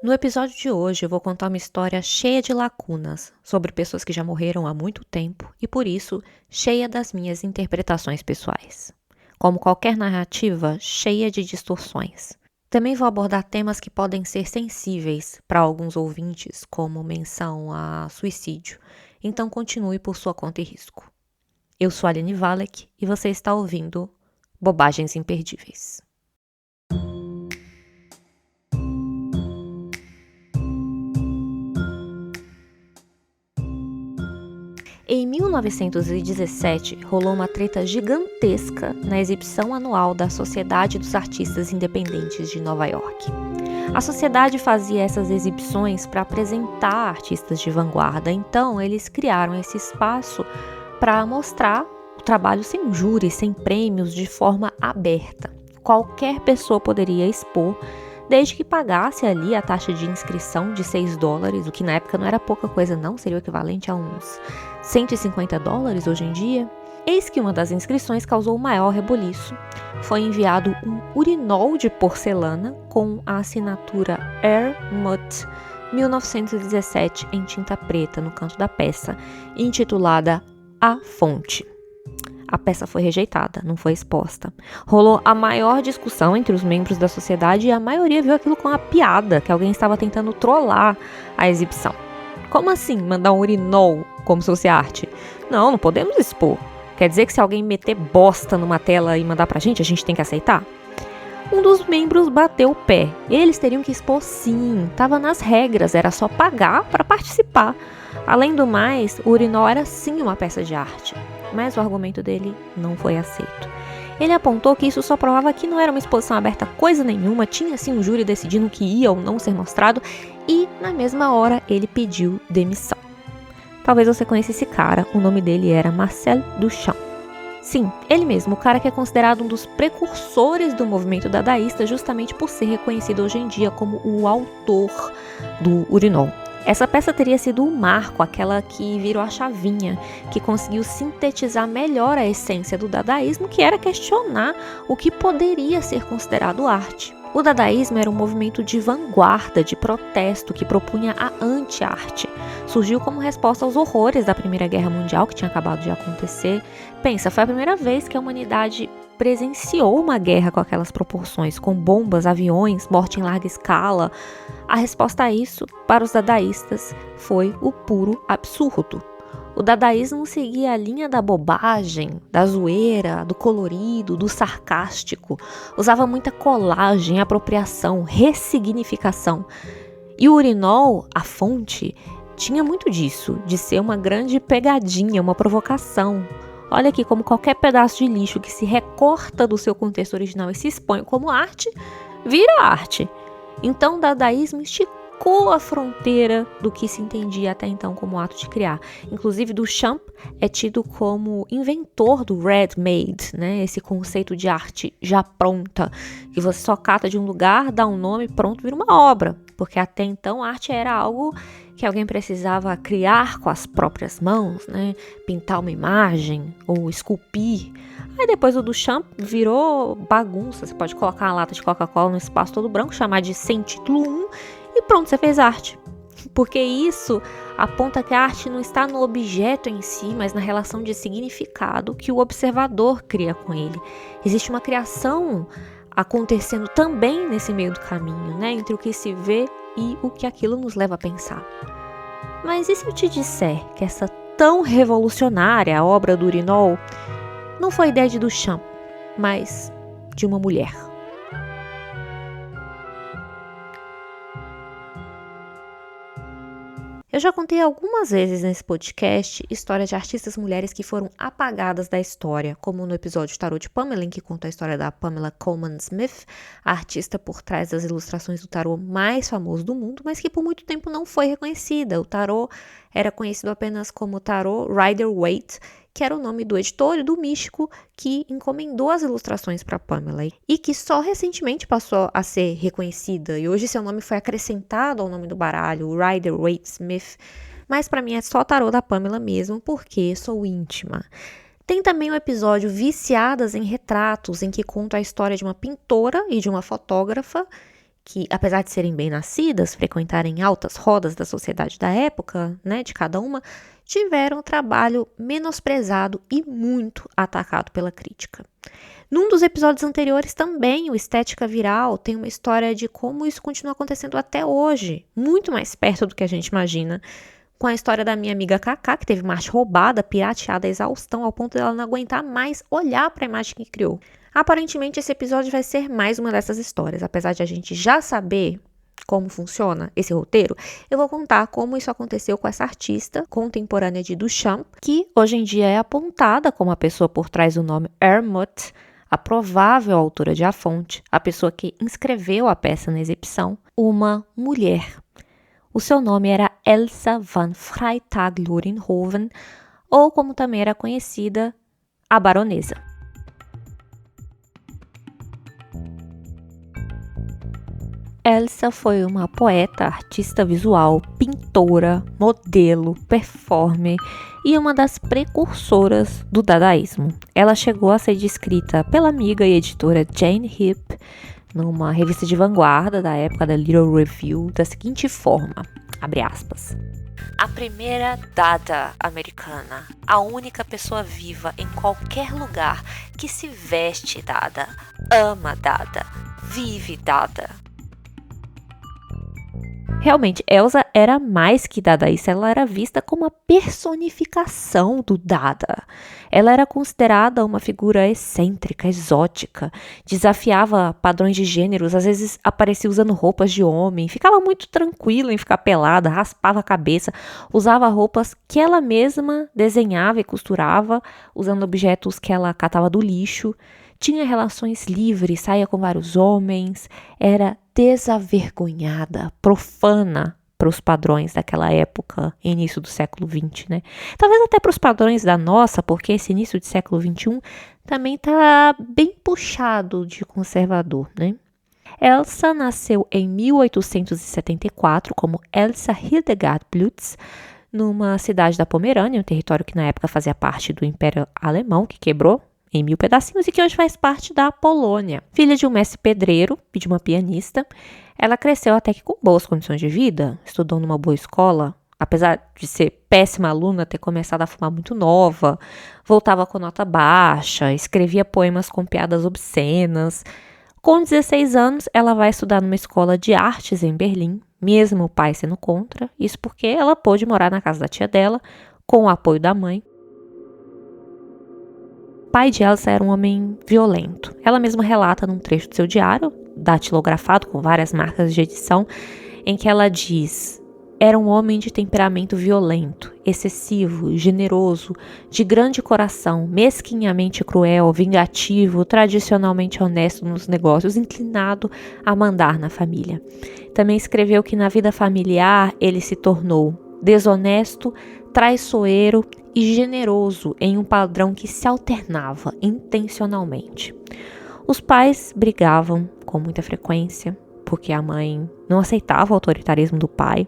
No episódio de hoje, eu vou contar uma história cheia de lacunas sobre pessoas que já morreram há muito tempo e, por isso, cheia das minhas interpretações pessoais. Como qualquer narrativa, cheia de distorções. Também vou abordar temas que podem ser sensíveis para alguns ouvintes, como menção a suicídio. Então, continue por sua conta e risco. Eu sou a Aline Valek e você está ouvindo Bobagens Imperdíveis. Em 1917, rolou uma treta gigantesca na exibição anual da Sociedade dos Artistas Independentes de Nova York. A sociedade fazia essas exibições para apresentar artistas de vanguarda, então eles criaram esse espaço para mostrar o trabalho sem júri, sem prêmios, de forma aberta. Qualquer pessoa poderia expor, desde que pagasse ali a taxa de inscrição de $6, o que na época não era pouca coisa não, seria o equivalente a uns $150 hoje em dia. Eis que uma das inscrições causou o maior reboliço. Foi enviado um urinol de porcelana com a assinatura Air Mutt 1917 em tinta preta no canto da peça, intitulada A Fonte. A peça foi rejeitada, não foi exposta. Rolou a maior discussão entre os membros da sociedade e a maioria viu aquilo como uma piada, que alguém estava tentando trollar a exibição. Como assim mandar um urinol como se fosse arte? Não podemos expor. Quer dizer que se alguém meter bosta numa tela e mandar pra gente, a gente tem que aceitar? Um dos membros bateu o pé. Eles teriam que expor sim, estava nas regras, era só pagar para participar. Além do mais, o urinol era sim uma peça de arte, mas o argumento dele não foi aceito. Ele apontou que isso só provava que não era uma exposição aberta a coisa nenhuma, tinha sim um júri decidindo o que ia ou não ser mostrado, e na mesma hora ele pediu demissão. Talvez você conheça esse cara, o nome dele era Marcel Duchamp. Sim, ele mesmo, o cara que é considerado um dos precursores do movimento dadaísta justamente por ser reconhecido hoje em dia como o autor do urinol. Essa peça teria sido o marco, aquela que virou a chavinha, que conseguiu sintetizar melhor a essência do dadaísmo, que era questionar o que poderia ser considerado arte. O dadaísmo era um movimento de vanguarda, de protesto, que propunha a anti-arte. Surgiu como resposta aos horrores da Primeira Guerra Mundial, que tinha acabado de acontecer. Pensa, foi a primeira vez que a humanidade presenciou uma guerra com aquelas proporções, com bombas, aviões, morte em larga escala. A resposta a isso, para os dadaístas, foi o puro absurdo. O dadaísmo seguia a linha da bobagem, da zoeira, do colorido, do sarcástico. Usava muita colagem, apropriação, ressignificação. E o urinol, a fonte, tinha muito disso, de ser uma grande pegadinha, uma provocação. Olha aqui como qualquer pedaço de lixo que se recorta do seu contexto original e se expõe como arte, vira arte. Então o dadaísmo esticou a fronteira do que se entendia até então como ato de criar. Inclusive, Duchamp é tido como inventor do ready-made, né? Esse conceito de arte já pronta, que você só cata de um lugar, dá um nome, pronto, vira uma obra. Porque até então a arte era algo que alguém precisava criar com as próprias mãos, né? Pintar uma imagem ou esculpir. Aí depois o Duchamp virou bagunça. Você pode colocar uma lata de Coca-Cola no espaço todo branco, chamar de sem título 1 e pronto, você fez arte. Porque isso aponta que a arte não está no objeto em si, mas na relação de significado que o observador cria com ele. Existe uma criação acontecendo também nesse meio do caminho, né? Entre o que se vê e o que aquilo nos leva a pensar. Mas e se eu te disser que essa tão revolucionária obra do urinol não foi ideia de Duchamp, mas de uma mulher? Eu já contei algumas vezes nesse podcast histórias de artistas mulheres que foram apagadas da história, como no episódio Tarot de Pamela, em que conta a história da Pamela Colman Smith, a artista por trás das ilustrações do tarô mais famoso do mundo, mas que por muito tempo não foi reconhecida. O tarô era conhecido apenas como tarô Rider-Waite, que era o nome do editor e do místico que encomendou as ilustrações para Pamela e que só recentemente passou a ser reconhecida, e hoje seu nome foi acrescentado ao nome do baralho, Rider-Waite Smith, mas para mim é só tarô da Pamela mesmo, porque sou íntima. Tem também o episódio Viciadas em Retratos, em que conta a história de uma pintora e de uma fotógrafa que, apesar de serem bem-nascidas, frequentarem altas rodas da sociedade da época, né, de cada uma, tiveram o trabalho menosprezado e muito atacado pela crítica. Num dos episódios anteriores também, o Estética Viral tem uma história de como isso continua acontecendo até hoje, muito mais perto do que a gente imagina, com a história da minha amiga Cacá, que teve uma arte roubada, pirateada à exaustão, ao ponto dela não aguentar mais olhar para a imagem que criou. Aparentemente, esse episódio vai ser mais uma dessas histórias. Apesar de a gente já saber como funciona esse roteiro, eu vou contar como isso aconteceu com essa artista contemporânea de Duchamp, que hoje em dia é apontada como a pessoa por trás do nome Ermut, a provável autora de A Fonte, a pessoa que inscreveu a peça na exibição, uma mulher. O seu nome era Elsa van Freytag-Loringhoven, ou como também era conhecida, a Baronesa. Elsa foi uma poeta, artista visual, pintora, modelo, performer e uma das precursoras do dadaísmo. Ela chegou a ser descrita pela amiga e editora Jane Heap numa revista de vanguarda da época da Little Review da seguinte forma, abre aspas: a primeira dada americana, a única pessoa viva em qualquer lugar que se veste dada, ama dada, vive dada. Realmente, Elsa era mais que dadaísta, ela era vista como a personificação do Dada. Ela era considerada uma figura excêntrica, exótica, desafiava padrões de gêneros, às vezes aparecia usando roupas de homem, ficava muito tranquila em ficar pelada, raspava a cabeça, usava roupas que ela mesma desenhava e costurava, usando objetos que ela catava do lixo, tinha relações livres, saía com vários homens, era desavergonhada, profana para os padrões daquela época, início do século XX, né? Talvez até para os padrões da nossa, porque esse início do século XXI também está bem puxado de conservador, né? Elsa nasceu em 1874 como Elsa Hildegard Blütz, numa cidade da Pomerânia, um território que na época fazia parte do Império Alemão, que quebrou em 1000 pedacinhos e que hoje faz parte da Polônia. Filha de um mestre pedreiro e de uma pianista, ela cresceu até que com boas condições de vida, estudou numa boa escola, apesar de ser péssima aluna, ter começado a fumar muito nova, voltava com nota baixa, escrevia poemas com piadas obscenas. Com 16 anos, ela vai estudar numa escola de artes em Berlim, mesmo o pai sendo contra, isso porque ela pôde morar na casa da tia dela, com o apoio da mãe. O pai de Elsa era um homem violento. Ela mesma relata num trecho do seu diário, datilografado com várias marcas de edição, em que ela diz: era um homem de temperamento violento, excessivo, generoso, de grande coração, mesquinhamente cruel, vingativo, tradicionalmente honesto nos negócios, inclinado a mandar na família. Também escreveu que na vida familiar ele se tornou desonesto, traiçoeiro e generoso em um padrão que se alternava intencionalmente. Os pais brigavam com muita frequência, porque a mãe não aceitava o autoritarismo do pai.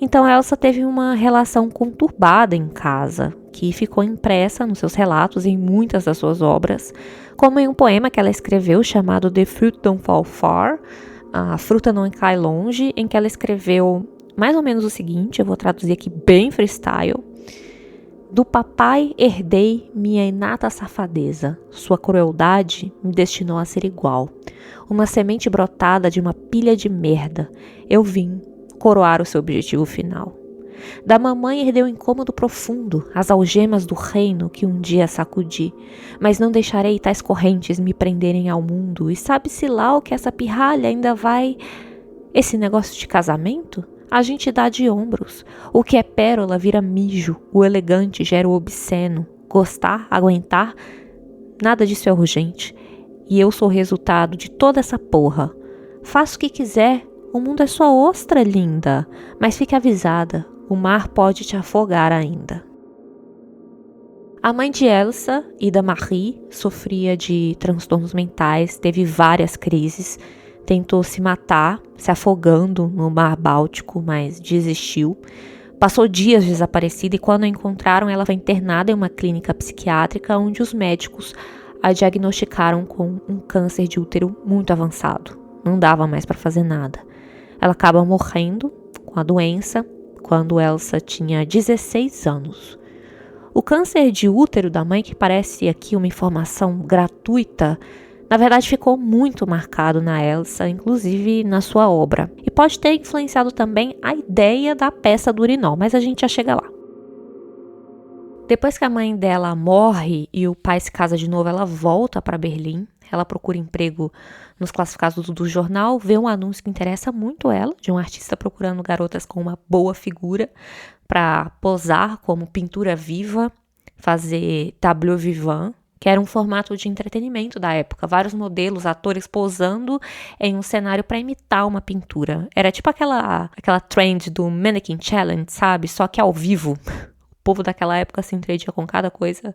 Então Elsa teve uma relação conturbada em casa, que ficou impressa nos seus relatos e em muitas das suas obras, como em um poema que ela escreveu chamado The Fruit Don't Fall Far, A Fruta Não Cai Longe, em que ela escreveu mais ou menos o seguinte, eu vou traduzir aqui bem freestyle: do papai herdei minha inata safadeza, sua crueldade me destinou a ser igual. Uma semente brotada de uma pilha de merda, eu vim coroar o seu objetivo final. Da mamãe herdei o incômodo profundo, as algemas do reino que um dia sacudi, mas não deixarei tais correntes me prenderem ao mundo, e sabe-se lá o que essa pirralha ainda vai... Esse negócio de casamento? A gente dá de ombros. O que é pérola vira mijo, o elegante gera o obsceno. Gostar, aguentar, nada disso é urgente. E eu sou o resultado de toda essa porra. Faça o que quiser, o mundo é sua ostra, linda. Mas fique avisada, o mar pode te afogar ainda. A mãe de Elsa, Ida Marie, sofria de transtornos mentais, teve várias crises, tentou se matar, se afogando no mar Báltico, mas desistiu. Passou dias desaparecida e quando a encontraram, ela foi internada em uma clínica psiquiátrica onde os médicos a diagnosticaram com um câncer de útero muito avançado. não dava mais para fazer nada. Ela acaba morrendo com a doença quando Elsa tinha 16 anos. O câncer de útero da mãe, que parece aqui uma informação gratuita, na verdade ficou muito marcado na Elsa, inclusive na sua obra. E pode ter influenciado também a ideia da peça do urinol, mas a gente já chega lá. Depois que a mãe dela morre e o pai se casa de novo, ela volta para Berlim. Ela procura emprego nos classificados do jornal, vê um anúncio que interessa muito ela, de um artista procurando garotas com uma boa figura para posar como pintura viva, fazer tableau vivant, que era um formato de entretenimento da época. Vários modelos, atores posando em um cenário para imitar uma pintura. Era tipo aquela trend do Mannequin Challenge, sabe? Só que ao vivo. O povo daquela época se entretia com cada coisa.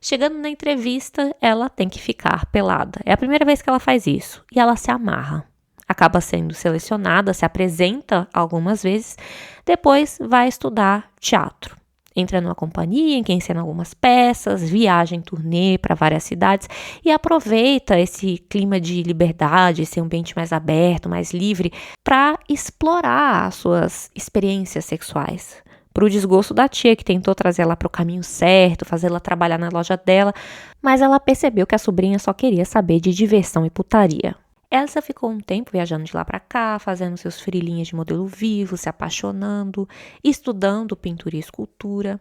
Chegando na entrevista, ela tem que ficar pelada. É a primeira vez que ela faz isso. E ela se amarra. Acaba sendo selecionada, se apresenta algumas vezes. Depois vai estudar teatro. Entra numa companhia em que encena algumas peças, viaja em turnê para várias cidades e aproveita esse clima de liberdade, esse ambiente mais aberto, mais livre, para explorar as suas experiências sexuais. Para o desgosto da tia, que tentou trazer ela para o caminho certo, fazê-la trabalhar na loja dela, mas ela percebeu que a sobrinha só queria saber de diversão e putaria. Elsa ficou um tempo viajando de lá para cá, fazendo seus frilinhas de modelo vivo, se apaixonando, estudando pintura e escultura.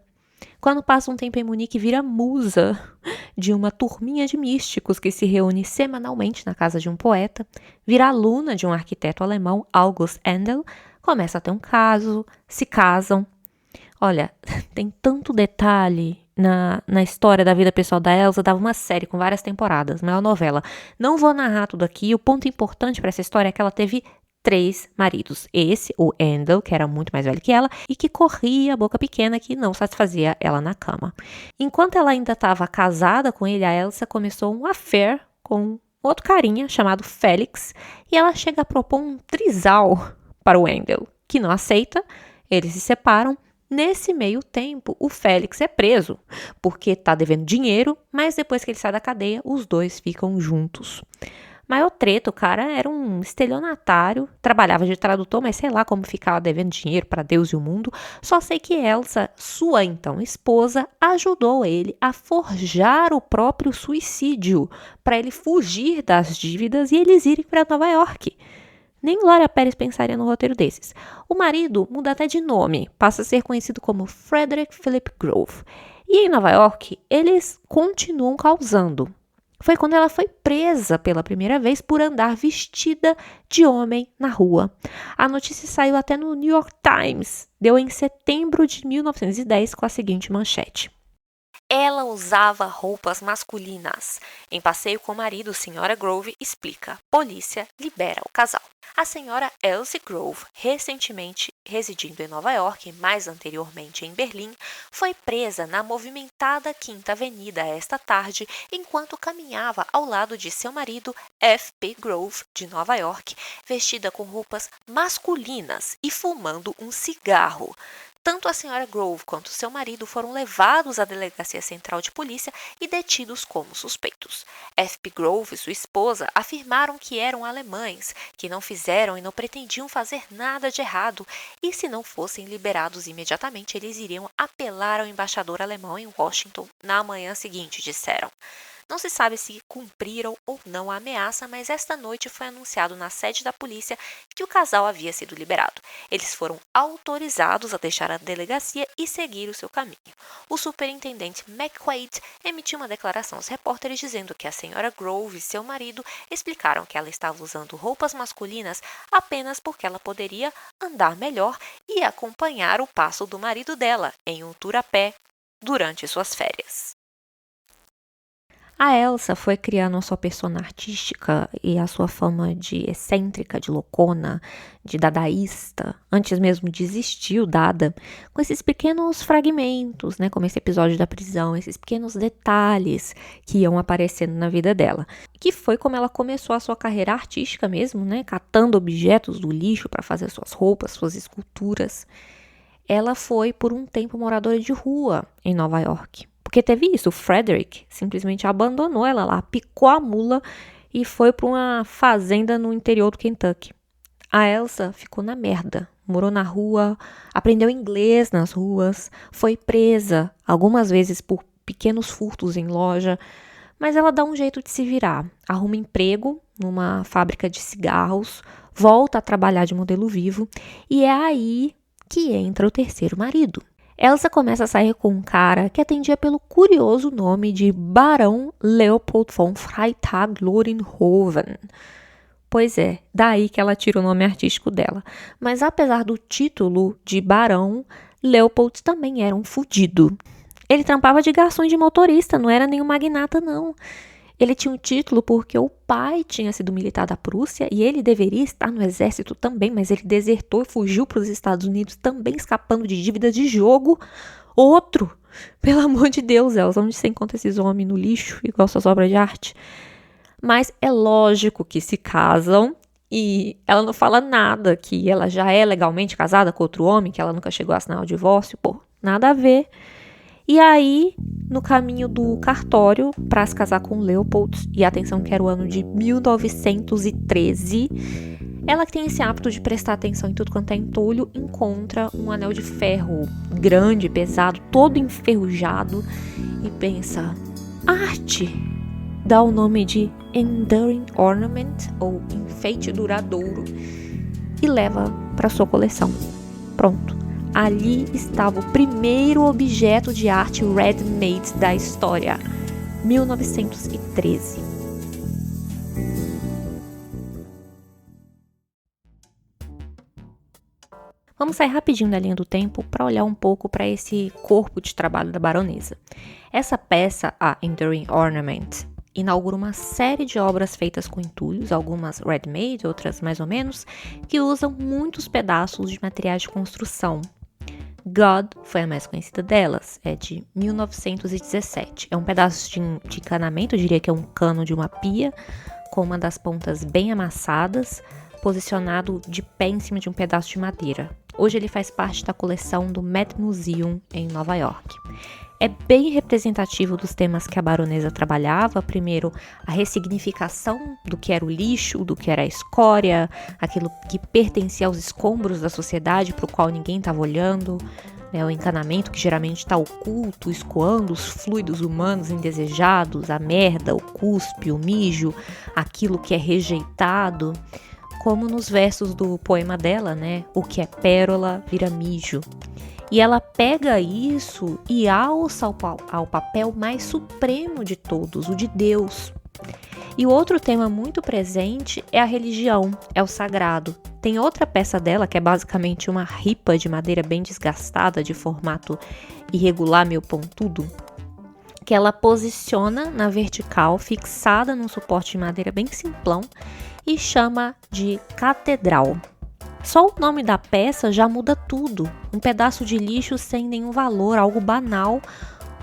Quando passa um tempo em Munique, vira musa de uma turminha de místicos que se reúne semanalmente na casa de um poeta, vira aluna de um arquiteto alemão, August Endel, começa a ter um caso, se casam. Olha, tem tanto detalhe na história da vida pessoal da Elsa, dava uma série com várias temporadas, maior novela. Não vou narrar tudo aqui, o ponto importante para essa história é que ela teve 3 maridos. Esse, o Endel, que era muito mais velho que ela, e que corria a boca pequena, que não satisfazia ela na cama. Enquanto ela ainda estava casada com ele, a Elsa começou um affair com outro carinha chamado Félix, e ela chega a propor um trisal para o Endel, que não aceita, eles se separam. Nesse meio tempo, o Félix é preso, porque está devendo dinheiro, mas depois que ele sai da cadeia, os dois ficam juntos. Maior treta, o cara era um estelionatário, trabalhava de tradutor, mas sei lá como ficava devendo dinheiro para Deus e o mundo. Só sei que Elsa, sua então esposa, ajudou ele a forjar o próprio suicídio, para ele fugir das dívidas e eles irem para Nova York. Nem Glória Pérez pensaria no roteiro desses. O marido muda até de nome, passa a ser conhecido como Frederick Philip Grove. E em Nova York, eles continuam causando. Foi quando ela foi presa pela primeira vez por andar vestida de homem na rua. A notícia saiu até no New York Times. Deu em setembro de 1910 com a seguinte manchete. Ela usava roupas masculinas. Em passeio com o marido, Sra. Grove explica. Polícia libera o casal. A senhora Elsie Grove, recentemente residindo em Nova York, mais anteriormente em Berlim, foi presa na movimentada Quinta Avenida esta tarde, enquanto caminhava ao lado de seu marido, F.P. Grove, de Nova York, vestida com roupas masculinas e fumando um cigarro. Tanto a senhora Grove quanto seu marido foram levados à Delegacia Central de Polícia e detidos como suspeitos. F.P. Grove e sua esposa afirmaram que eram alemães, que não fizeram e não pretendiam fazer nada de errado, e se não fossem liberados imediatamente, eles iriam apelar ao embaixador alemão em Washington na manhã seguinte, disseram. Não se sabe se cumpriram ou não a ameaça, mas esta noite foi anunciado na sede da polícia que o casal havia sido liberado. Eles foram autorizados a deixar a delegacia e seguir o seu caminho. O superintendente McQuaid emitiu uma declaração aos repórteres dizendo que a senhora Grove e seu marido explicaram que ela estava usando roupas masculinas apenas porque ela poderia andar melhor e acompanhar o passo do marido dela em um tour a pé durante suas férias. A Elsa foi criando a sua persona artística e a sua fama de excêntrica, de loucona, de dadaísta, antes mesmo de existir o Dada, com esses pequenos fragmentos, né, como esse episódio da prisão, esses pequenos detalhes que iam aparecendo na vida dela. Que foi como ela começou a sua carreira artística mesmo, né, catando objetos do lixo para fazer suas roupas, suas esculturas. Ela foi por um tempo moradora de rua em Nova York. Porque teve isso, o Frederick simplesmente abandonou ela lá, picou a mula e foi para uma fazenda no interior do Kentucky. A Elsa ficou na merda, morou na rua, aprendeu inglês nas ruas, foi presa algumas vezes por pequenos furtos em loja, mas ela dá um jeito de se virar, arruma emprego numa fábrica de cigarros, volta a trabalhar de modelo vivo e é aí que entra o terceiro marido. Elsa começa a sair com um cara que atendia pelo curioso nome de Barão Leopold von Freytag-Loringhoven. Pois é, daí que ela tira o nome artístico dela. Mas apesar do título de barão, Leopold também era um fudido. Ele trampava de garçom e de motorista, não era nenhum magnata, não. Ele tinha um título porque o pai tinha sido militar da Prússia e ele deveria estar no exército também, mas ele desertou e fugiu para os Estados Unidos também, escapando de dívidas de jogo. Outro! Pelo amor de Deus, Elsa, onde você encontra esses homens no lixo, igual suas obras de arte? Mas é lógico que se casam e ela não fala nada, que ela já é legalmente casada com outro homem, que ela nunca chegou a assinar o divórcio, pô, nada a ver. E aí, no caminho do cartório para se casar com Leopold, e atenção que era o ano de 1913, ela que tem esse hábito de prestar atenção em tudo quanto é entulho, encontra um anel de ferro grande, pesado, todo enferrujado e pensa, arte! Dá o nome de Enduring Ornament, ou enfeite duradouro, e leva para sua coleção. Pronto. Ali estava o primeiro objeto de arte ready-made da história, 1913. Vamos sair rapidinho da linha do tempo para olhar um pouco para esse corpo de trabalho da baronesa. Essa peça, a Enduring Ornament, inaugura uma série de obras feitas com entulhos, algumas ready-made, outras mais ou menos, que usam muitos pedaços de materiais de construção. God foi a mais conhecida delas, é de 1917. É um pedaço de encanamento, eu diria que é um cano de uma pia, com uma das pontas bem amassadas, posicionado de pé em cima de um pedaço de madeira. Hoje ele faz parte da coleção do Met Museum em Nova York. É bem representativo dos temas que a baronesa trabalhava. Primeiro, a ressignificação do que era o lixo, do que era a escória, aquilo que pertencia aos escombros da sociedade para o qual ninguém estava olhando, né? O encanamento que geralmente está oculto, escoando os fluidos humanos indesejados, a merda, o cuspe, o mijo, aquilo que é rejeitado, como nos versos do poema dela, né? O que é pérola vira mijo. E ela pega isso e alça ao papel mais supremo de todos, o de Deus. E o outro tema muito presente é a religião, é o sagrado. Tem outra peça dela, que é basicamente uma ripa de madeira bem desgastada, de formato irregular, meio pontudo, que ela posiciona na vertical, fixada num suporte de madeira bem simplão, e chama de catedral. Só o nome da peça já muda tudo. Um pedaço de lixo sem nenhum valor, algo banal.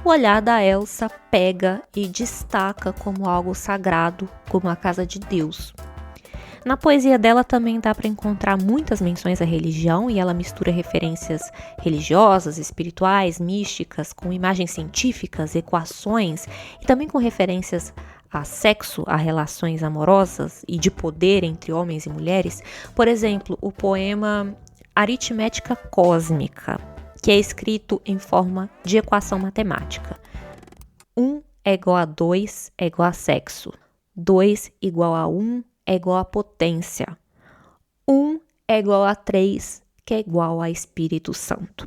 O olhar da Elsa pega e destaca como algo sagrado, como a casa de Deus. Na poesia dela também dá para encontrar muitas menções à religião e ela mistura referências religiosas, espirituais, místicas, com imagens científicas, equações e também com referências a sexo, a relações amorosas e de poder entre homens e mulheres. Por exemplo, o poema Aritmética Cósmica, que é escrito em forma de equação matemática. 1 é igual a 2 é igual a sexo. 2 igual a 1 é igual a potência. 1 é igual a 3, que é igual a Espírito Santo.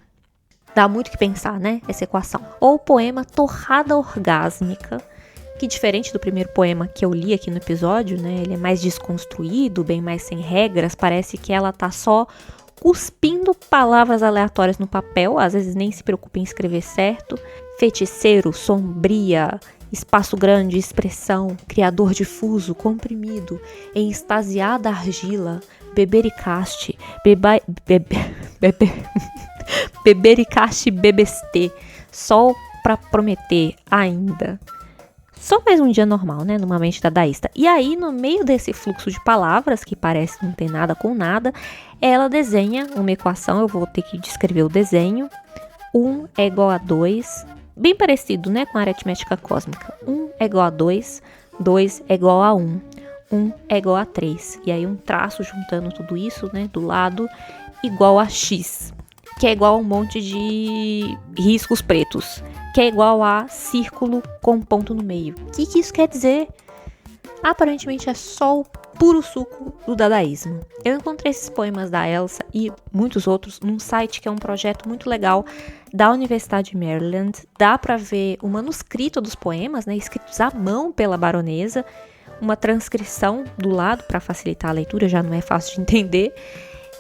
Dá muito o que pensar, né? Essa equação. Ou o poema Torrada Orgásmica, que diferente do primeiro poema que eu li aqui no episódio, né, ele é mais desconstruído, bem mais sem regras, parece que ela tá só cuspindo palavras aleatórias no papel, às vezes nem se preocupa em escrever certo. Feiticeiro, sombria, espaço grande, expressão, criador difuso, comprimido, em extasiada argila, bebericaste, bebericaste bebestê, sol pra prometer ainda. Só mais um dia normal, né, numa mente dadaísta. E aí, no meio desse fluxo de palavras, que parece não ter nada com nada, ela desenha uma equação, eu vou ter que descrever o desenho. 1 é igual a 2, bem parecido, né, com a aritmética cósmica. 1 é igual a 2, 2 é igual a 1. 1 é igual a 3. E aí um traço juntando tudo isso, né, do lado, igual a X, que é igual a um monte de riscos pretos, que é igual a círculo com ponto no meio. O que isso quer dizer? Aparentemente é só o puro suco do dadaísmo. Eu encontrei esses poemas da Elsa e muitos outros num site que é um projeto muito legal da Universidade de Maryland. Dá para ver o manuscrito dos poemas, né, escritos à mão pela baronesa, uma transcrição do lado para facilitar a leitura, já não é fácil de entender,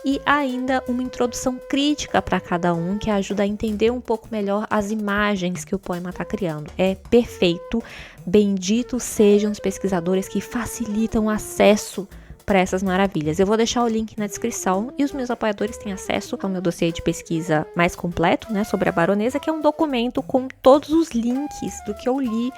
e ainda uma introdução crítica para cada um, que ajuda a entender um pouco melhor as imagens que o poema está criando. É perfeito. Benditos sejam os pesquisadores que facilitam o acesso para essas maravilhas. Eu vou deixar o link na descrição e os meus apoiadores têm acesso ao meu dossiê de pesquisa mais completo, né, sobre a baronesa, que é um documento com todos os links do que eu li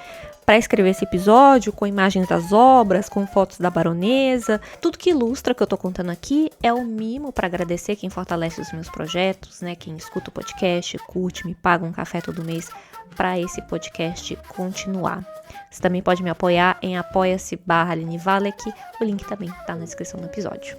para escrever esse episódio, com imagens das obras, com fotos da baronesa. Tudo que ilustra o que eu tô contando aqui é um mimo para agradecer quem fortalece os meus projetos, né, quem escuta o podcast, curte, me paga um café todo mês para esse podcast continuar. Você também pode me apoiar em apoia-se/Aline Valek. O link também tá na descrição do episódio.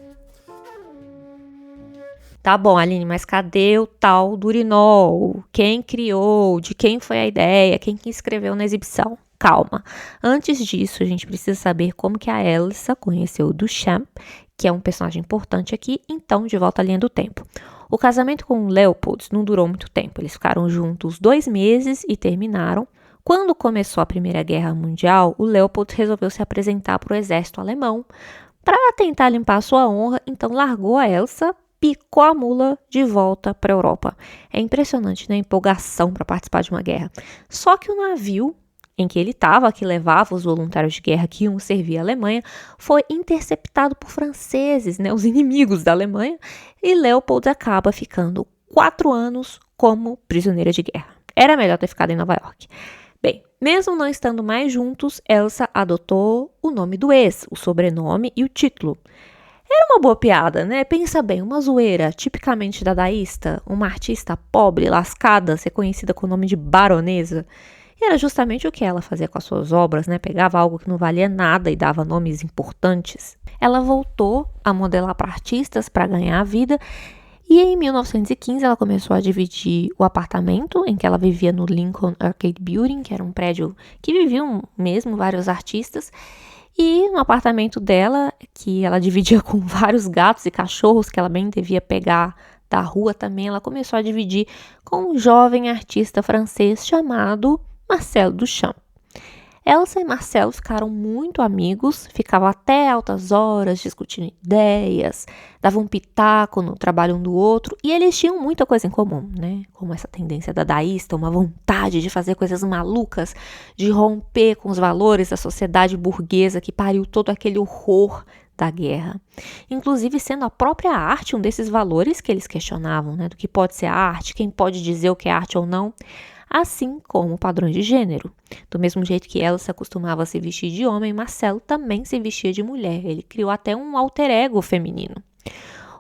Tá bom, Aline, mas cadê o tal do urinol? Quem criou? De quem foi a ideia? Quem que escreveu na exibição? Calma. Antes disso, a gente precisa saber como que a Elsa conheceu o Duchamp, que é um personagem importante aqui, então de volta à linha do tempo. O casamento com Leopold não durou muito tempo. Eles ficaram juntos 2 meses e terminaram. Quando começou a Primeira Guerra Mundial, o Leopold resolveu se apresentar para o exército alemão para tentar limpar a sua honra, então largou a Elsa, picou a mula de volta para a Europa. É impressionante, né? A empolgação para participar de uma guerra. Só que o navio em que ele estava, que levava os voluntários de guerra que iam servir a Alemanha, foi interceptado por franceses, né, os inimigos da Alemanha, e Leopold acaba ficando 4 anos como prisioneira de guerra. Era melhor ter ficado em Nova York. Bem, mesmo não estando mais juntos, Elsa adotou o nome do ex, o sobrenome e o título. Era uma boa piada, né? Pensa bem, uma zoeira tipicamente dadaísta, uma artista pobre, lascada, ser conhecida com o nome de baronesa. E era justamente o que ela fazia com as suas obras, né? Pegava algo que não valia nada e dava nomes importantes. Ela voltou a modelar para artistas para ganhar a vida e em 1915 ela começou a dividir o apartamento em que ela vivia no Lincoln Arcade Building, que era um prédio que viviam mesmo vários artistas, e no apartamento dela, que ela dividia com vários gatos e cachorros que ela bem devia pegar da rua também, ela começou a dividir com um jovem artista francês chamado Marcel Duchamp. Elsa e Marcel ficaram muito amigos, ficavam até altas horas discutindo ideias, davam um pitaco no trabalho um do outro, e eles tinham muita coisa em comum, né? Como essa tendência dadaísta, uma vontade de fazer coisas malucas, de romper com os valores da sociedade burguesa que pariu todo aquele horror da guerra. Inclusive sendo a própria arte um desses valores que eles questionavam, né? Do que pode ser arte, quem pode dizer o que é arte ou não, assim como padrões de gênero. Do mesmo jeito que Elsa costumava se vestir de homem, Marcel também se vestia de mulher. Ele criou até um alter ego feminino.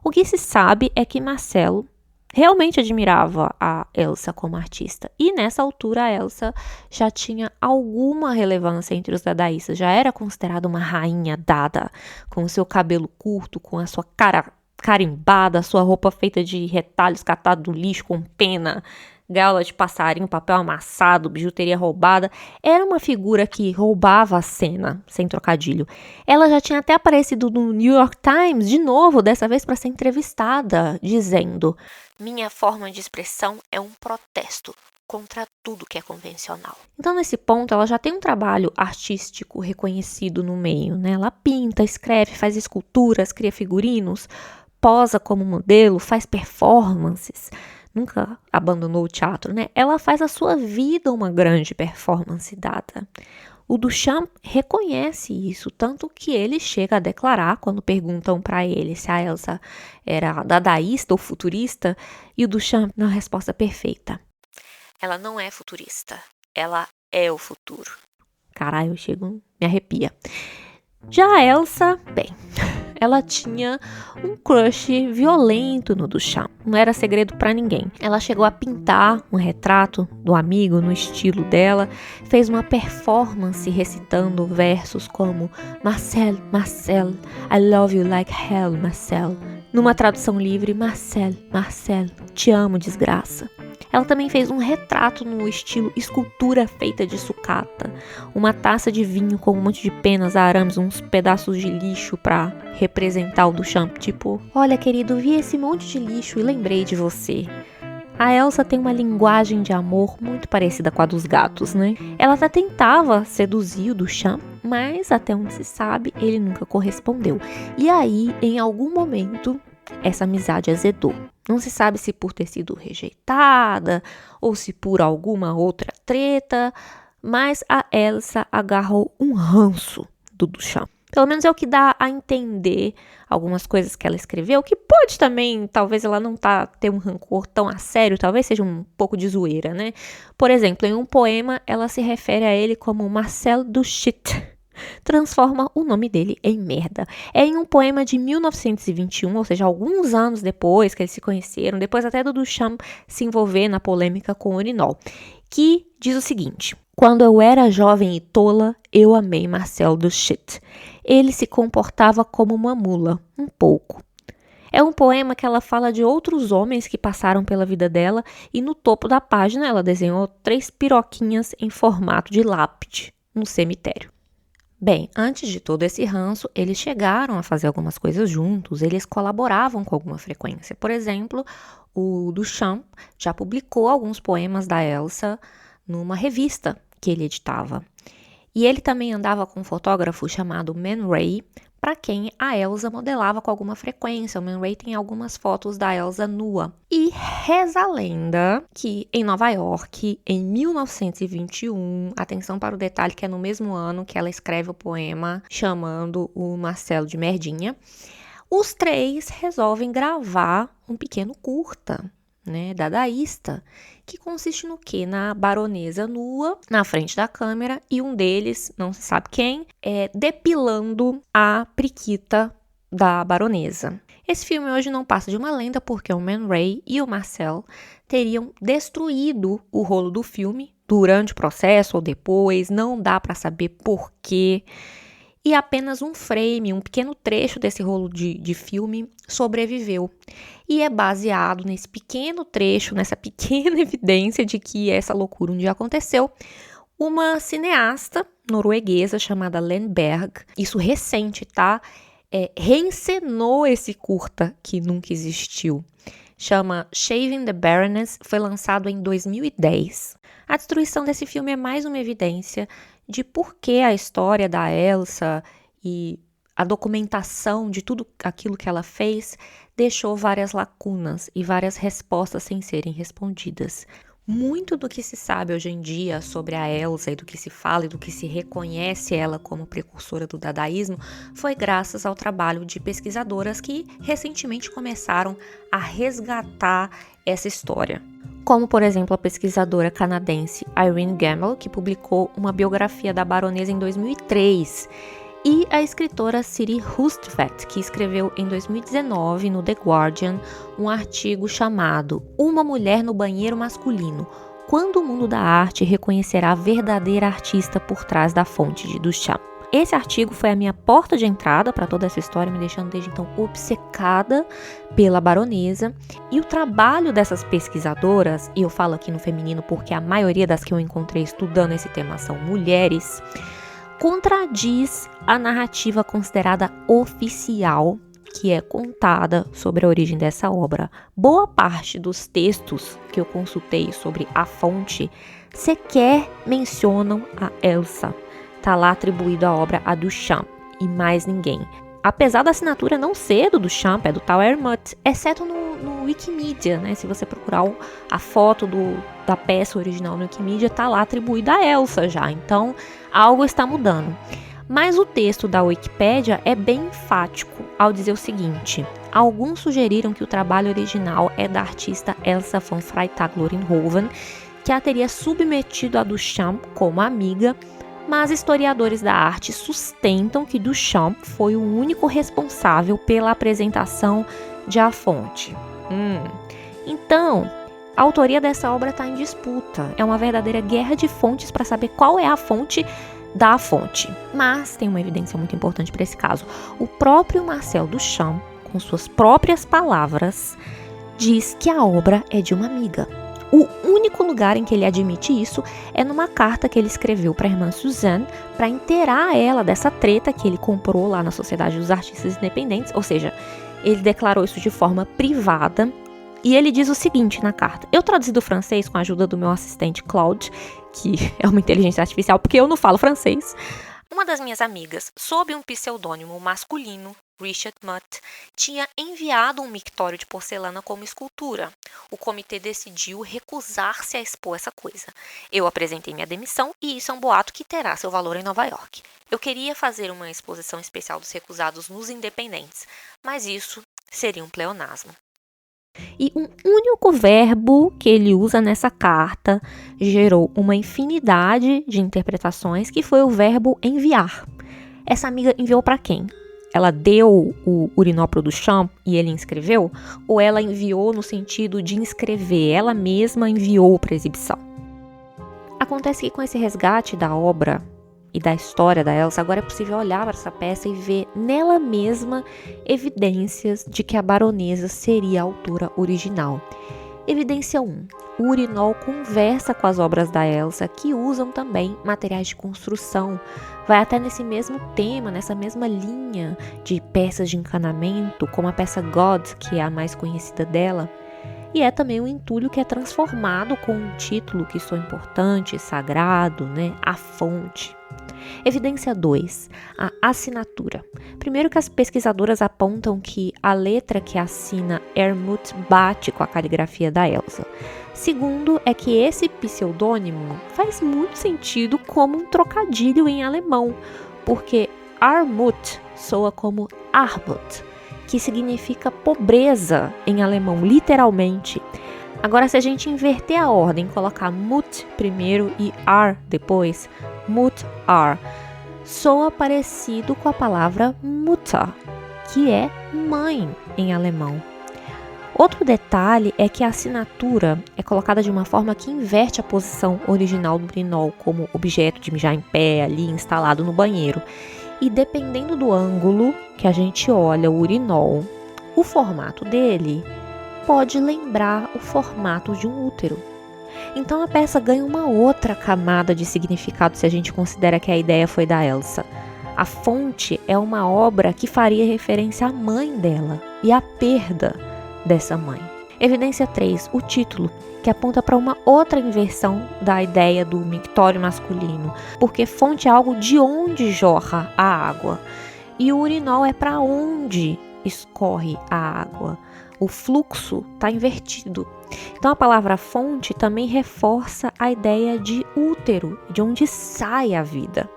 O que se sabe é que Marcel realmente admirava a Elsa como artista. E nessa altura a Elsa já tinha alguma relevância entre os dadaístas. Já era considerada uma rainha dada, com o seu cabelo curto, com a sua cara carimbada, a sua roupa feita de retalhos catados do lixo com pena, gaiola de passarinho, papel amassado, bijuteria roubada. Era uma figura que roubava a cena, sem trocadilho. Ela já tinha até aparecido no New York Times, de novo, dessa vez para ser entrevistada, dizendo: "Minha forma de expressão é um protesto contra tudo que é convencional." Então, nesse ponto, ela já tem um trabalho artístico reconhecido no meio, né? Ela pinta, escreve, faz esculturas, cria figurinos, posa como modelo, faz performances. Nunca abandonou o teatro, né? Ela faz a sua vida uma grande performance dada. O Duchamp reconhece isso, tanto que ele chega a declarar, quando perguntam para ele se a Elsa era dadaísta ou futurista, e o Duchamp na resposta perfeita: "Ela não é futurista, ela é o futuro." Caralho, eu chego, me arrepia. Já a Elsa, bem, ela tinha um crush violento no Duchamp. Não era segredo para ninguém. Ela chegou a pintar um retrato do amigo no estilo dela, fez uma performance recitando versos como Marcel, Marcel, I love you like hell, Marcel. Numa tradução livre, Marcel, Marcel, te amo, desgraça. Ela também fez um retrato no estilo escultura feita de sucata, uma taça de vinho com um monte de penas, arames, uns pedaços de lixo para representar o Duchamp, tipo, olha querido, vi esse monte de lixo e lembrei de você. A Elsa tem uma linguagem de amor muito parecida com a dos gatos, né? Ela até tentava seduzir o Duchamp, mas até onde se sabe, ele nunca correspondeu. E aí, em algum momento, essa amizade azedou. Não se sabe se por ter sido rejeitada ou se por alguma outra treta, mas a Elsa agarrou um ranço do Duchamp. Pelo menos é o que dá a entender algumas coisas que ela escreveu, que pode também, talvez ela não ter um rancor tão a sério, talvez seja um pouco de zoeira, né? Por exemplo, em um poema, ela se refere a ele como Marcel Dushit, transforma o nome dele em merda. É em um poema de 1921, ou seja, alguns anos depois que eles se conheceram, depois até do Duchamp se envolver na polêmica com o urinol, que diz o seguinte: quando eu era jovem e tola, eu amei Marcel Dushit. Ele se comportava como uma mula, um pouco. É um poema que ela fala de outros homens que passaram pela vida dela e no topo da página ela desenhou 3 piroquinhas em formato de lápide no cemitério. Bem, antes de todo esse ranço, eles chegaram a fazer algumas coisas juntos, eles colaboravam com alguma frequência. Por exemplo, o Duchamp já publicou alguns poemas da Elsa numa revista que ele editava. E ele também andava com um fotógrafo chamado Man Ray, para quem a Elsa modelava com alguma frequência. O Man Ray tem algumas fotos da Elsa nua. E reza a lenda que em Nova York, em 1921, atenção para o detalhe que é no mesmo ano que ela escreve o poema chamando o Marcel de merdinha, os 3 resolvem gravar um pequeno curta, né, dadaísta, que consiste no quê? Na baronesa nua, na frente da câmera, e um deles, não se sabe quem, depilando a priquita da baronesa. Esse filme hoje não passa de uma lenda porque o Man Ray e o Marcel teriam destruído o rolo do filme durante o processo ou depois, não dá para saber por quê. E apenas um frame, um pequeno trecho desse rolo de filme sobreviveu. E é baseado nesse pequeno trecho, nessa pequena evidência de que essa loucura um dia aconteceu, uma cineasta norueguesa chamada Lene Berg, isso recente, tá? Reencenou esse curta que nunca existiu. Chama Shaving the Baroness, foi lançado em 2010. A destruição desse filme é mais uma evidência de por que a história da Elsa e a documentação de tudo aquilo que ela fez deixou várias lacunas e várias respostas sem serem respondidas. Muito do que se sabe hoje em dia sobre a Elsa e do que se fala e do que se reconhece ela como precursora do dadaísmo foi graças ao trabalho de pesquisadoras que recentemente começaram a resgatar essa história. Como, por exemplo, a pesquisadora canadense Irene Gamble, que publicou uma biografia da baronesa em 2003, e a escritora Siri Hustvedt, que escreveu em 2019 no The Guardian um artigo chamado Uma Mulher no Banheiro Masculino, quando o mundo da arte reconhecerá a verdadeira artista por trás da fonte de Duchamp. Esse artigo foi a minha porta de entrada para toda essa história, me deixando desde então obcecada pela baronesa. E o trabalho dessas pesquisadoras, e eu falo aqui no feminino porque a maioria das que eu encontrei estudando esse tema são mulheres, contradiz a narrativa considerada oficial que é contada sobre a origem dessa obra. Boa parte dos textos que eu consultei sobre a fonte sequer mencionam a Elsa. Está lá atribuído a obra a Duchamp e mais ninguém. Apesar da assinatura não ser do Duchamp, é do Tal Hermut, exceto no Wikimedia, né? Se você procurar a foto da peça original no Wikimedia, está lá atribuída a Elsa já. Então, algo está mudando. Mas o texto da Wikipédia é bem enfático ao dizer o seguinte: alguns sugeriram que o trabalho original é da artista Elsa von Freytag-Loringhoven, que a teria submetido a Duchamp como amiga, Mas historiadores da arte sustentam que Duchamp foi o único responsável pela apresentação de A Fonte. Então, a autoria dessa obra está em disputa. É uma verdadeira guerra de fontes para saber qual é a fonte da fonte. Mas tem uma evidência muito importante para esse caso. O próprio Marcel Duchamp, com suas próprias palavras, diz que a obra é de uma amiga. O único lugar em que ele admite isso é numa carta que ele escreveu para a irmã Suzanne para inteirar ela dessa treta que ele comprou lá na Sociedade dos Artistas Independentes. Ou seja, ele declarou isso de forma privada. E ele diz o seguinte na carta. Eu traduzi do francês com a ajuda do meu assistente Claude, que é uma inteligência artificial, porque eu não falo francês. Uma das minhas amigas, sob um pseudônimo masculino, Richard Mutt, tinha enviado um mictório de porcelana como escultura. O comitê decidiu recusar-se a expor essa coisa. Eu apresentei minha demissão e isso é um boato que terá seu valor em Nova York. Eu queria fazer uma exposição especial dos recusados nos Independentes, mas isso seria um pleonasmo. E um único verbo que ele usa nessa carta gerou uma infinidade de interpretações, que foi o verbo enviar. Essa amiga enviou para quem? Ela deu o urinol pro Duchamp e ele inscreveu? Ou ela enviou no sentido de inscrever? Ela mesma enviou para exibição. Acontece que com esse resgate da obra e da história da Elsa, agora é possível olhar para essa peça e ver nela mesma evidências de que a baronesa seria a autora original. Evidência 1. O urinol conversa com as obras da Elsa, que usam também materiais de construção. Vai até nesse mesmo tema, nessa mesma linha de peças de encanamento, como a peça God, que é a mais conhecida dela. E é também um entulho que é transformado com um título que soa importante, sagrado, A Fonte. Evidência 2. A assinatura. Primeiro que as pesquisadoras apontam que a letra que assina Hermut bate com a caligrafia da Elsa. Segundo é que esse pseudônimo faz muito sentido como um trocadilho em alemão, porque Armut soa como Armut, que significa pobreza em alemão, literalmente. Agora, se a gente inverter a ordem, colocar Mut primeiro e Ar depois, Mut-Ar, soa parecido com a palavra Mutter, que é mãe em alemão. Outro detalhe é que a assinatura é colocada de uma forma que inverte a posição original do urinol como objeto de mijar em pé ali instalado no banheiro. E dependendo do ângulo que a gente olha o urinol, o formato dele pode lembrar o formato de um útero. Então a peça ganha uma outra camada de significado se a gente considera que a ideia foi da Elsa. A Fonte é uma obra que faria referência à mãe dela e à perda dessa mãe. Evidência 3, o título, que aponta para uma outra inversão da ideia do mictório masculino, porque fonte é algo de onde jorra a água e o urinol é para onde escorre a água. O fluxo está invertido. Então a palavra fonte também reforça a ideia de útero, de onde sai a vida.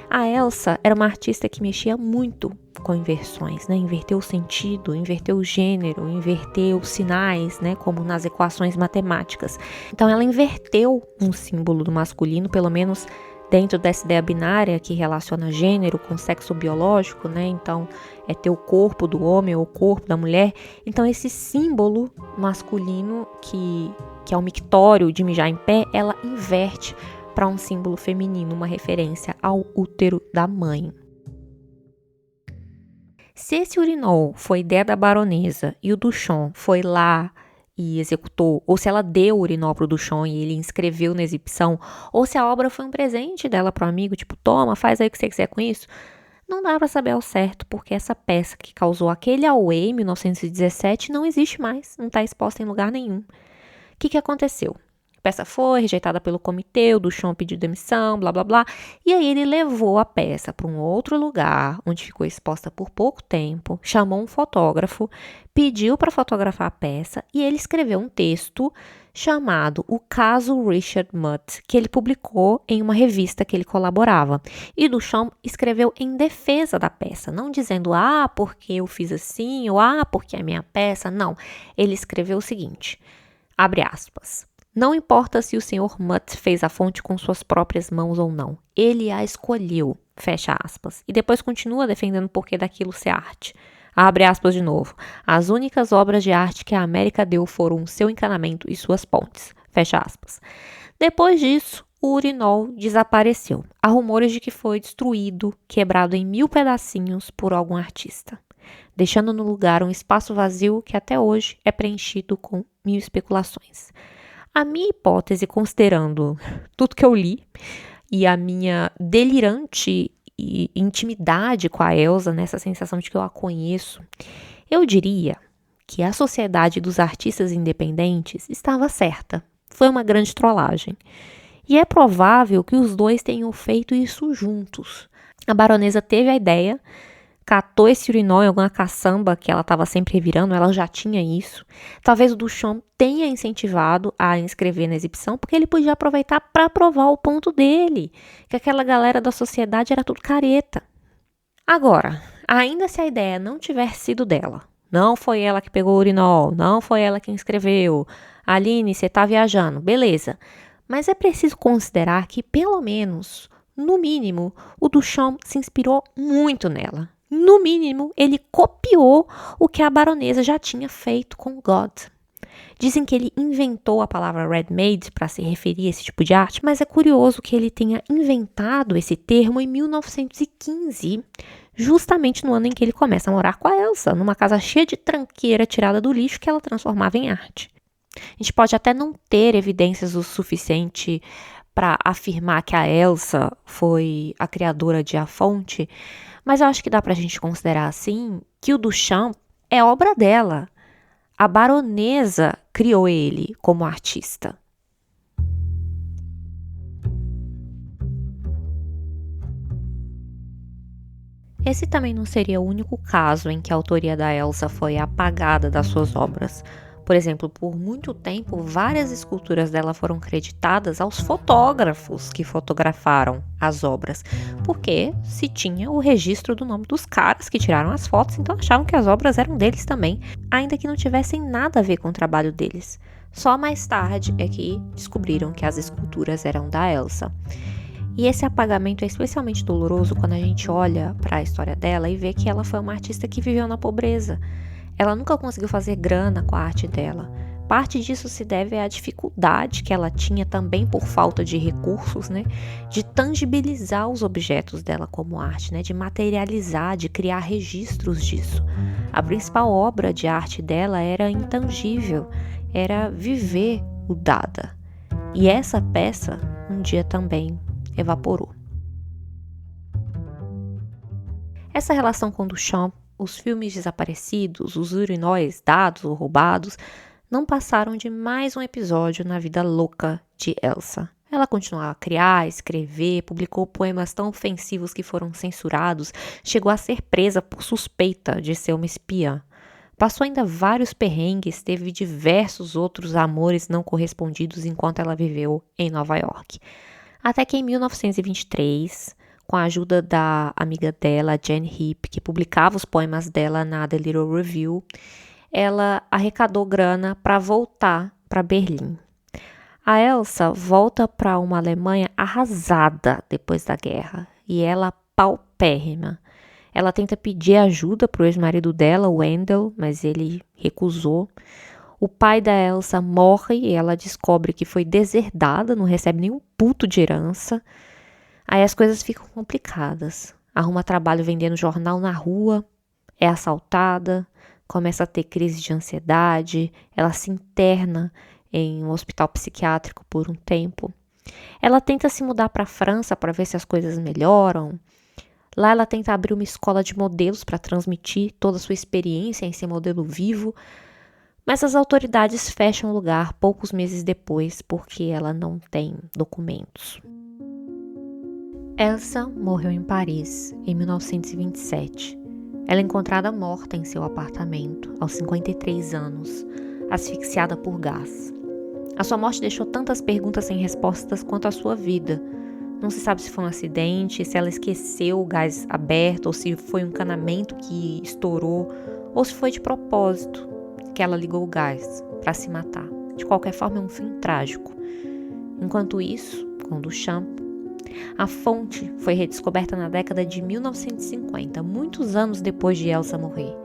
A Elsa era uma artista que mexia muito com inversões, Inverteu o sentido, inverteu o gênero, inverteu os sinais, como nas equações matemáticas. Então ela inverteu um símbolo do masculino, pelo menos dentro dessa ideia binária que relaciona gênero com sexo biológico, Então é ter o corpo do homem ou o corpo da mulher. Então esse símbolo masculino que é o mictório de mijar em pé, ela inverte para um símbolo feminino, uma referência ao útero da mãe. Se esse urinol foi ideia da baronesa e o Duchamp foi lá e executou, ou se ela deu o urinol pro Duchamp e ele inscreveu na exibição, ou se a obra foi um presente dela pro amigo, tipo, toma, faz aí o que você quiser com isso, não dá para saber ao certo, porque essa peça que causou aquele auê em 1917 não existe mais, não está exposta em lugar nenhum. O que aconteceu? A peça foi rejeitada pelo comitê, o Duchamp pediu demissão, blá blá blá, e aí ele levou a peça para um outro lugar, onde ficou exposta por pouco tempo, chamou um fotógrafo, pediu para fotografar a peça e ele escreveu um texto chamado O Caso Richard Mutt, que ele publicou em uma revista que ele colaborava. E Duchamp escreveu em defesa da peça, não dizendo, porque eu fiz assim, ou porque é minha peça, não. Ele escreveu o seguinte, abre aspas, Não importa se o Sr. Mutt fez a fonte com suas próprias mãos ou não. Ele a escolheu, fecha aspas. E depois continua defendendo o porquê daquilo ser arte. Abre aspas de novo. As únicas obras de arte que a América deu foram o seu encanamento e suas pontes. Fecha aspas. Depois disso, o urinol desapareceu. Há rumores de que foi destruído, quebrado em 1000 pedacinhos por algum artista, deixando no lugar um espaço vazio que até hoje é preenchido com 1000 especulações. A minha hipótese, considerando tudo que eu li e a minha delirante intimidade com a Elsa, nessa sensação de que eu a conheço, eu diria que a Sociedade dos Artistas Independentes estava certa. Foi uma grande trollagem. E é provável que os dois tenham feito isso juntos. A baronesa teve a ideia, catou esse urinol em alguma caçamba que ela estava sempre revirando, ela já tinha isso. Talvez o Duchamp tenha incentivado a inscrever na exibição, porque ele podia aproveitar para provar o ponto dele, que aquela galera da sociedade era tudo careta. Agora, ainda se a ideia não tiver sido dela, não foi ela que pegou o urinol, não foi ela que inscreveu, Aline, você tá viajando, beleza. Mas é preciso considerar que, pelo menos, no mínimo, o Duchamp se inspirou muito nela. No mínimo, ele copiou o que a baronesa já tinha feito com God. Dizem que ele inventou a palavra ready-made para se referir a esse tipo de arte, mas é curioso que ele tenha inventado esse termo em 1915, justamente no ano em que ele começa a morar com a Elsa, numa casa cheia de tranqueira tirada do lixo que ela transformava em arte. A gente pode até não ter evidências o suficiente para afirmar que a Elsa foi a criadora de A Fonte, mas eu acho que dá para a gente considerar assim que o Duchamp é obra dela. A baronesa criou ele como artista. Esse também não seria o único caso em que a autoria da Elsa foi apagada das suas obras. Por exemplo, por muito tempo, várias esculturas dela foram creditadas aos fotógrafos que fotografaram as obras, porque se tinha o registro do nome dos caras que tiraram as fotos, então achavam que as obras eram deles também, ainda que não tivessem nada a ver com o trabalho deles. Só mais tarde é que descobriram que as esculturas eram da Elsa. E esse apagamento é especialmente doloroso quando a gente olha para a história dela e vê que ela foi uma artista que viveu na pobreza. Ela nunca conseguiu fazer grana com a arte dela. Parte disso se deve à dificuldade que ela tinha também por falta de recursos, né? De tangibilizar os objetos dela como arte, né? De materializar, de criar registros disso. A principal obra de arte dela era intangível, era viver o Dada. E essa peça um dia também evaporou. Essa relação com Duchamp, os filmes desaparecidos, os urinóis dados ou roubados, não passaram de mais um episódio na vida louca de Elsa. Ela continuava a criar, escrever, publicou poemas tão ofensivos que foram censurados, chegou a ser presa por suspeita de ser uma espiã. Passou ainda vários perrengues, teve diversos outros amores não correspondidos enquanto ela viveu em Nova York. Até que em 1923, com a ajuda da amiga dela, Jane Heap, que publicava os poemas dela na The Little Review, ela arrecadou grana para voltar para Berlim. A Elsa volta para uma Alemanha arrasada depois da guerra, e ela paupérrima. Ela tenta pedir ajuda para o ex-marido dela, Wendell, mas ele recusou. O pai da Elsa morre e ela descobre que foi deserdada, não recebe nenhum puto de herança. Aí as coisas ficam complicadas. Arruma trabalho vendendo jornal na rua, é assaltada, começa a ter crise de ansiedade, ela se interna em um hospital psiquiátrico por um tempo. Ela tenta se mudar para a França para ver se as coisas melhoram. Lá ela tenta abrir uma escola de modelos para transmitir toda a sua experiência em ser modelo vivo, mas as autoridades fecham o lugar poucos meses depois porque ela não tem documentos. Elsa morreu em Paris em 1927. Ela é encontrada morta em seu apartamento, aos 53 anos, asfixiada por gás. A sua morte deixou tantas perguntas sem respostas quanto a sua vida. Não se sabe se foi um acidente, se ela esqueceu o gás aberto, ou se foi um encanamento que estourou, ou se foi de propósito que ela ligou o gás para se matar. De qualquer forma, é um fim trágico. Enquanto isso, com Duchamp, a fonte foi redescoberta na década de 1950, muitos anos depois de Elsa morrer.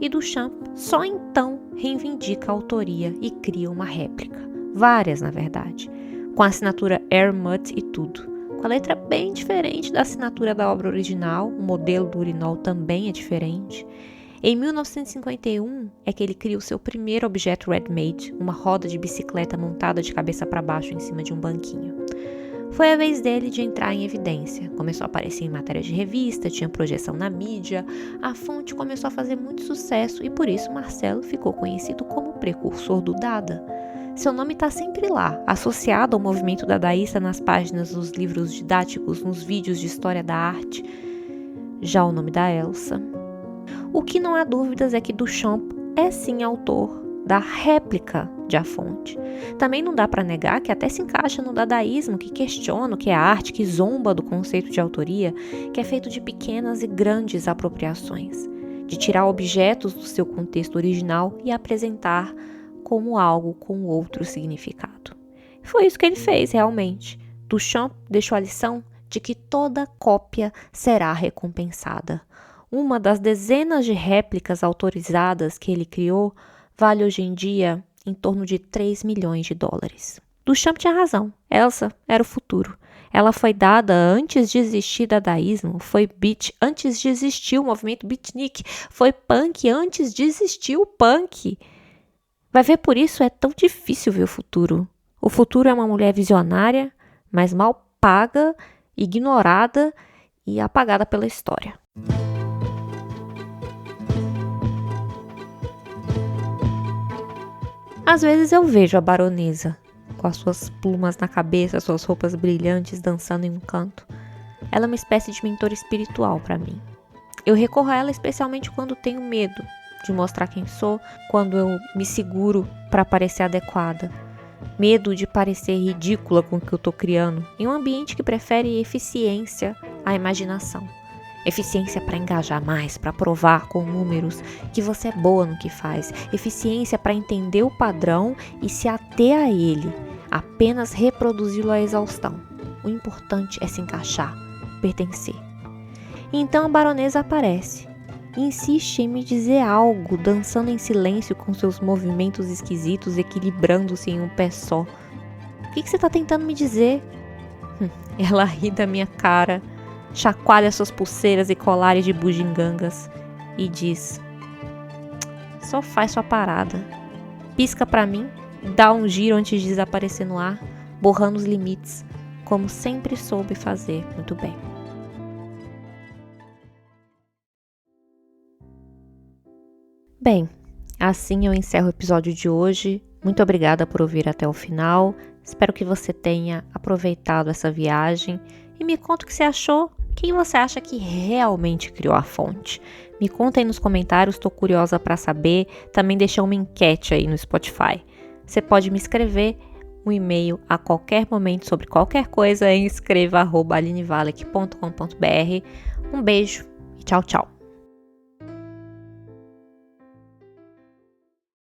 E Duchamp só então reivindica a autoria e cria uma réplica. Várias, na verdade. Com a assinatura Hermut e tudo. Com a letra bem diferente da assinatura da obra original, o modelo do urinol também é diferente. Em 1951 é que ele cria o seu primeiro objeto ready-made, uma roda de bicicleta montada de cabeça para baixo em cima de um banquinho. Foi a vez dele de entrar em evidência. Começou a aparecer em matérias de revista, tinha projeção na mídia, a fonte começou a fazer muito sucesso e por isso Marcelo ficou conhecido como o precursor do Dada. Seu nome está sempre lá, associado ao movimento dadaísta nas páginas dos livros didáticos, nos vídeos de história da arte. Já o nome da Elsa. O que não há dúvidas é que Duchamp é sim autor da réplica de A Fonte. Também não dá para negar que até se encaixa no dadaísmo, que questiona o que é arte, que zomba do conceito de autoria, que é feito de pequenas e grandes apropriações, de tirar objetos do seu contexto original e apresentar como algo com outro significado. Foi isso que ele fez realmente. Duchamp deixou a lição de que toda cópia será recompensada. Uma das dezenas de réplicas autorizadas que ele criou vale hoje em dia em torno de 3 milhões de dólares. Duchamp tinha razão. Elsa era o futuro. Ela foi dada antes de existir dadaísmo, foi beat antes de existir o movimento beatnik, foi punk antes de existir o punk. Vai ver, por isso é tão difícil ver o futuro. O futuro é uma mulher visionária, mas mal paga, ignorada e apagada pela história. Às vezes eu vejo a baronesa, com as suas plumas na cabeça, suas roupas brilhantes, dançando em um canto. Ela é uma espécie de mentora espiritual para mim. Eu recorro a ela especialmente quando tenho medo de mostrar quem sou, quando eu me seguro para parecer adequada. Medo de parecer ridícula com o que eu estou criando, em um ambiente que prefere eficiência à imaginação. Eficiência para engajar mais, para provar com números que você é boa no que faz. Eficiência para entender o padrão e se ater a ele, apenas reproduzi-lo à exaustão. O importante é se encaixar, pertencer. Então a baronesa aparece e insiste em me dizer algo, dançando em silêncio com seus movimentos esquisitos, equilibrando-se em um pé só. O que você está tentando me dizer? Ela ri da minha cara, chacoalha suas pulseiras e colares de bugigangas e diz: só faz sua parada. Pisca pra mim, dá um giro antes de desaparecer no ar, borrando os limites, como sempre soube fazer muito bem. Bem, assim eu encerro o episódio de hoje. Muito obrigada por ouvir até o final. Espero que você tenha aproveitado essa viagem e me conta o que você achou. Quem você acha que realmente criou a fonte? Me conta aí nos comentários, estou curiosa para saber. Também deixei uma enquete aí no Spotify. Você pode me escrever um e-mail a qualquer momento sobre qualquer coisa em escreva@alinevalek.com.br. Um beijo e tchau, tchau.